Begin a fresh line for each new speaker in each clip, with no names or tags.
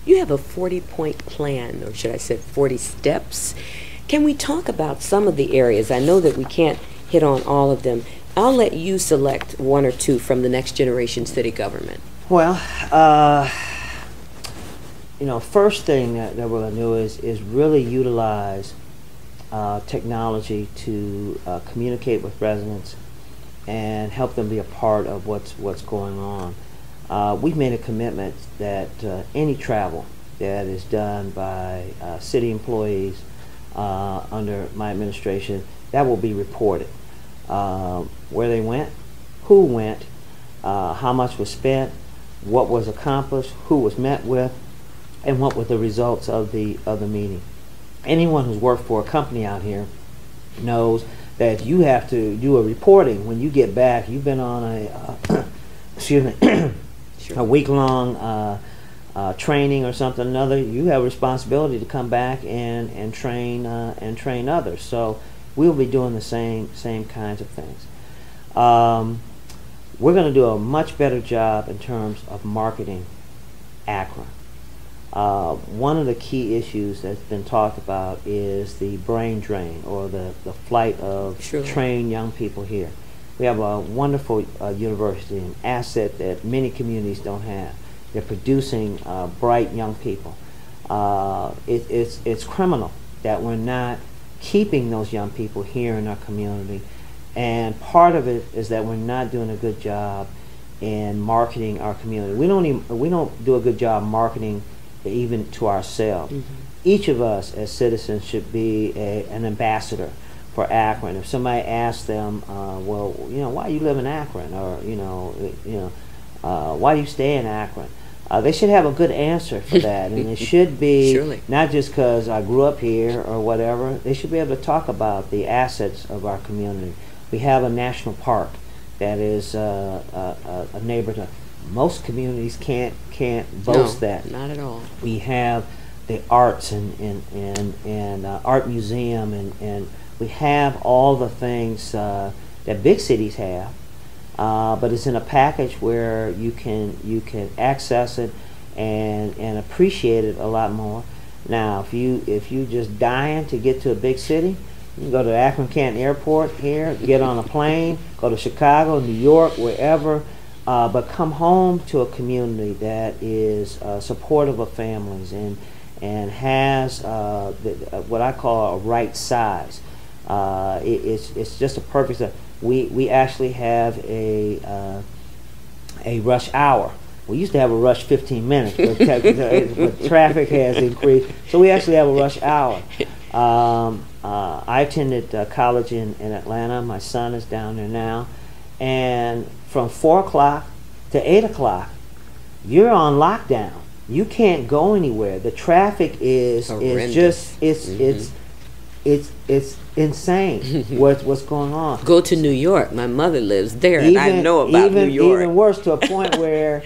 You have a 40-point plan, or should I say 40 steps. Can we talk about some of the areas? I know that we can't hit on all of them. I'll let you select one or two from the next generation city government.
Well, you know, first thing that we're going to do is really utilize technology to communicate with residents and help them be a part of what's going on. We've made a commitment that any travel that is done by city employees under my administration, that will be reported. Where they went, who went, how much was spent, what was accomplished, who was met with, and what were the results of the meeting. Anyone who's worked for a company out here knows that you have to do a reporting when you get back. You've been on a excuse me, a week-long training or something or another. You have a responsibility to come back and train others. So we'll be doing the same kinds of things. We're going to do a much better job in terms of marketing Akron. One of the key issues that's been talked about is the brain drain, or the flight of trained young people here. We have a wonderful university, an asset that many communities don't have. They're producing bright young people. It's criminal that we're not keeping those young people here in our community, and part of it is that we're not doing a good job in marketing our community. We don't do a good job marketing even to ourselves. Each of us as citizens should be an ambassador for Akron. If somebody asks them, well, you know, why you live in Akron, or why do you stay in Akron, they should have a good answer for that, and it should be not just because I grew up here or whatever. They should be able to talk about the assets of our community. We have a national park that is a neighborhood. Most communities can't boast that.
Not at all. We
have the arts and art museum, and we have all the things that big cities have, but it's in a package where you can access it and appreciate it a lot more. Now, if you just dying to get to a big city, you can go to Akron Canton Airport here, get on a plane, go to Chicago, New York, wherever. But come home to a community that is supportive of families and has what I call a right size. It's just a perfect. We actually have a rush hour. We used to have a rush 15 minutes, but traffic has increased, so we actually have a rush hour. I attended college in Atlanta. My son is down there now, and from 4 o'clock to 8 o'clock, you're on lockdown. You can't go anywhere. The traffic is just it's insane. what's going on?
Go to New York. My mother lives there, and I know about New York.
Even worse, to a point where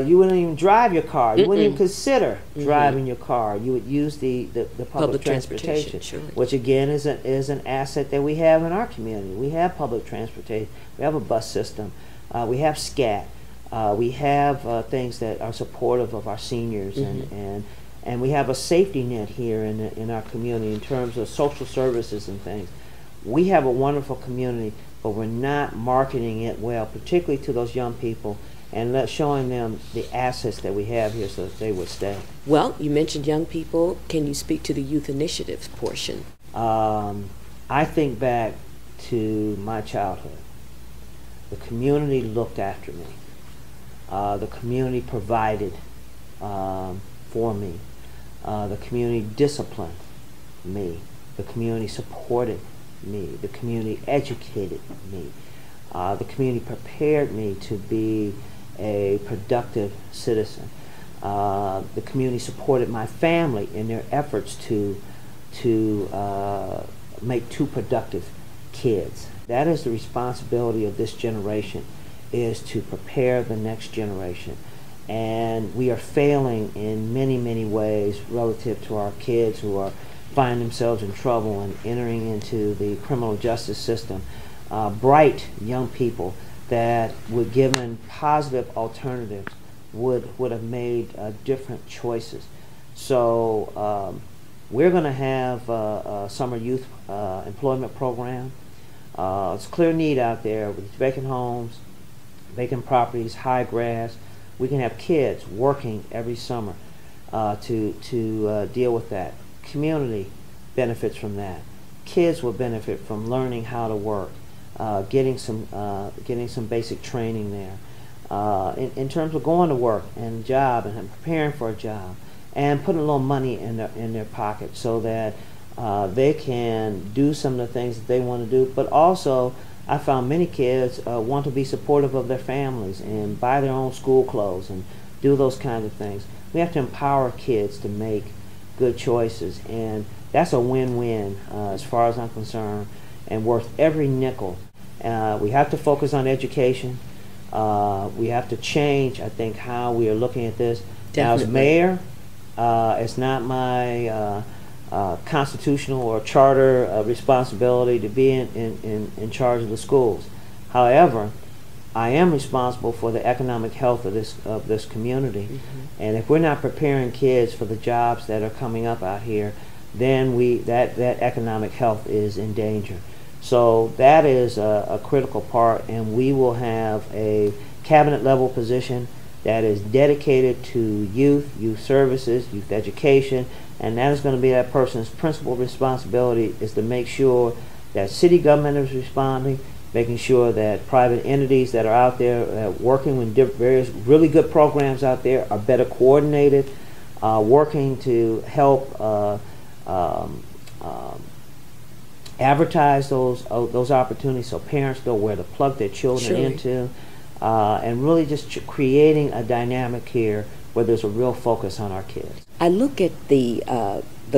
you wouldn't even drive your car. You wouldn't even consider driving your car. You would use the public transportation, which again is an asset that we have in our community. We have public transportation. We have a bus system. We have SCAT. We have things that are supportive of our seniors, and we have a safety net here in our community in terms of social services and things. We have a wonderful community, but we're not marketing it well, particularly to those young people, and showing them the assets that we have here so that they would stay.
Well, you mentioned young people. Can you speak to the youth initiatives portion?
I think back to my childhood. The community looked after me. The community provided for me. The community disciplined me. The community supported me. The community educated me. The community prepared me to be a productive citizen. The community supported my family in their efforts to make 2 productive kids. That is the responsibility of this generation, is to prepare the next generation. And we are failing in many, many ways relative to our kids who are finding themselves in trouble and entering into the criminal justice system. Bright young people that were given positive alternatives would have made different choices. So we're going to have a summer youth employment program. It's a clear need out there with vacant homes, vacant properties, high grass. We can have kids working every summer to deal with that. Community benefits from that. Kids will benefit from learning how to work, getting some basic training there. In terms of going to work and job and preparing for a job, and putting a little money in their pocket so that they can do some of the things that they want to do. But also, I found many kids want to be supportive of their families and buy their own school clothes and do those kinds of things. We have to empower kids to make good choices, and that's a win-win as far as I'm concerned, and worth every nickel. We have to focus on education. We have to change, I think, how we are looking at this. Now, as mayor, it's not my constitutional or charter responsibility to be in charge of the schools. However, I am responsible for the economic health of this community. Mm-hmm. And if we're not preparing kids for the jobs that are coming up out here, then that economic health is in danger. So that is a critical part, and we will have a cabinet level position that is dedicated to youth services, youth education, and that is going to be that person's principal responsibility, is to make sure that city government is responding, making sure that private entities that are out there working with various really good programs out there are better coordinated, working to help advertise those opportunities so parents know where to plug their children into, and really just creating a dynamic here where there's a real focus on our kids.
I look at the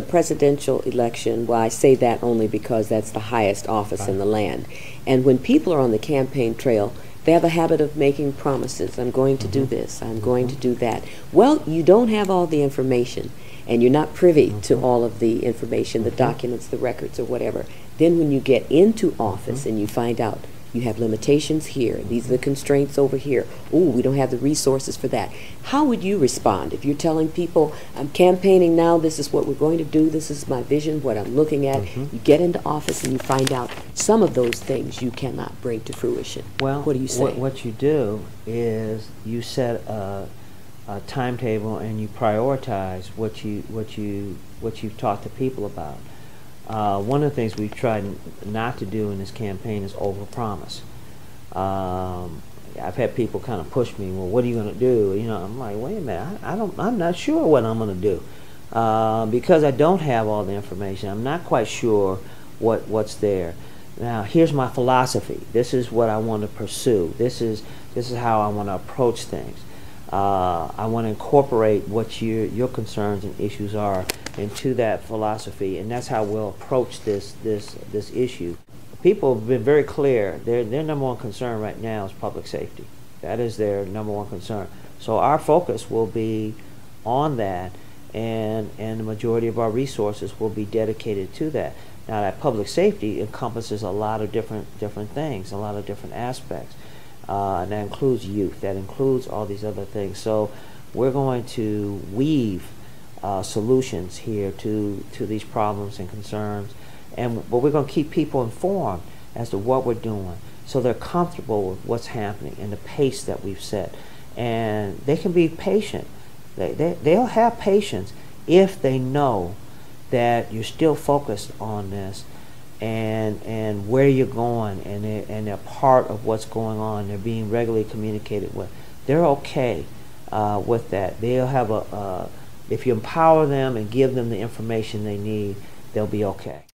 presidential election. Well, I say that only because that's the highest office in the land. And when people are on the campaign trail, they have a habit of making promises. I'm going to do this. I'm going to do that. Well, you don't have all the information, and you're not privy to all of the information, the documents, the records, or whatever. Then when you get into office and you find out you have limitations here, these are the constraints over here, ooh, we don't have the resources for that. How would you respond if you're telling people, I'm campaigning now, this is what we're going to do, this is my vision, what I'm looking at. You get into office and you find out some of those things you cannot bring to fruition. Well, what do you say?
What you do is you set a timetable and you prioritize what you've talked to people about. One of the things we've tried not to do in this campaign is overpromise. I've had people kind of push me, well, what are you going to do? You know, I'm like, wait a minute, I'm not sure what I'm going to do because I don't have all the information. I'm not quite sure what's there. Now, here's my philosophy. This is what I want to pursue. This is how I want to approach things. I want to incorporate what your concerns and issues are into that philosophy, and that's how we'll approach this issue. People have been very clear. Their number one concern right now is public safety. That is their number one concern. So our focus will be on that, and the majority of our resources will be dedicated to that. Now, that public safety encompasses a lot of different things, a lot of different aspects. And that includes youth, that includes all these other things. So we're going to weave solutions here to these problems and concerns, but we're going to keep people informed as to what we're doing so they're comfortable with what's happening and the pace that we've set. And they can be patient. They'll have patience if they know that you're still focused on this and where you're going, and they're part of what's going on. They're being regularly communicated with. They're okay with that. They'll have if you empower them and give them the information they need, they'll be okay.